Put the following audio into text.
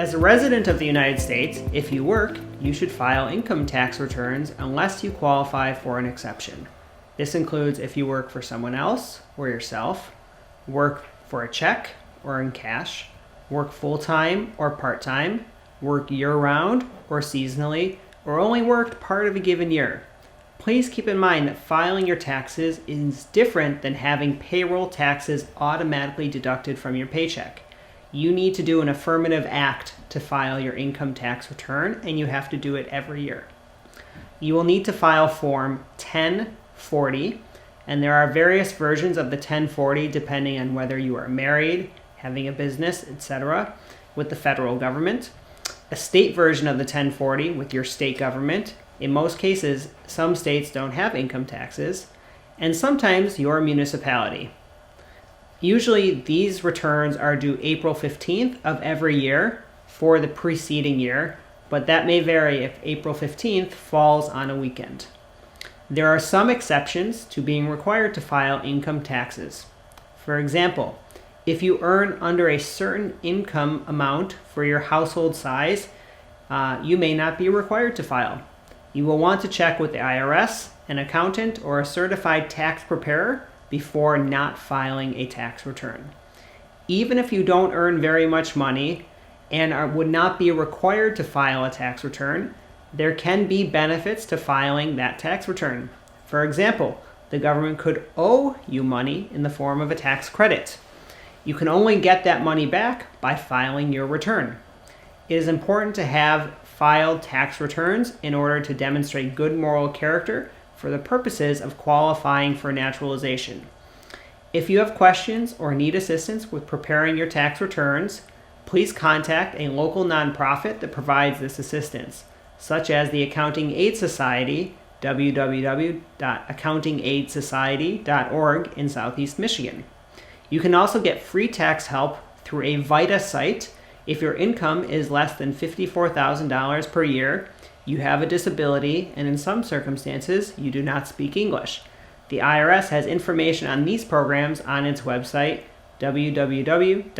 As a resident of the United States, if you work, you should file income tax returns unless you qualify for an exception. This includes if you work for someone else or yourself, work for a check or in cash, work full-time or part-time, work year-round or seasonally, or only worked part of a given year. Please keep in mind that filing your taxes is different than having payroll taxes automatically deducted from your paycheck. You need to do an affirmative act to file your income tax return, and you have to do it every year. You will need to file Form 1040, and there are various versions of the 1040 depending on whether you are married, having a business, etc., with the federal government. A state version of the 1040 with your state government. In most cases, some states don't have income taxes, and sometimes your municipality. Usually, these returns are due April 15th of every year for the preceding year, but that may vary if April 15th falls on a weekend. There are some exceptions to being required to file income taxes. For example, if you earn under a certain income amount for your household size, you may not be required to file. You will want to check with the IRS, an accountant, or a certified tax preparer before not filing a tax return. Even if you don't earn very much money and would not be required to file a tax return, there can be benefits to filing that tax return. For example, the government could owe you money in the form of a tax credit. You can only get that money back by filing your return. It is important to have filed tax returns in order to demonstrate good moral character for the purposes of qualifying for naturalization. If you have questions or need assistance with preparing your tax returns, please contact a local nonprofit that provides this assistance, such as the Accounting Aid Society, www.accountingaidsociety.org in Southeast Michigan. You can also get free tax help through a VITA site if your income is less than $54,000 per year, you have a disability, and in some circumstances, you do not speak English. The IRS has information on these programs on its website, www.irs.gov.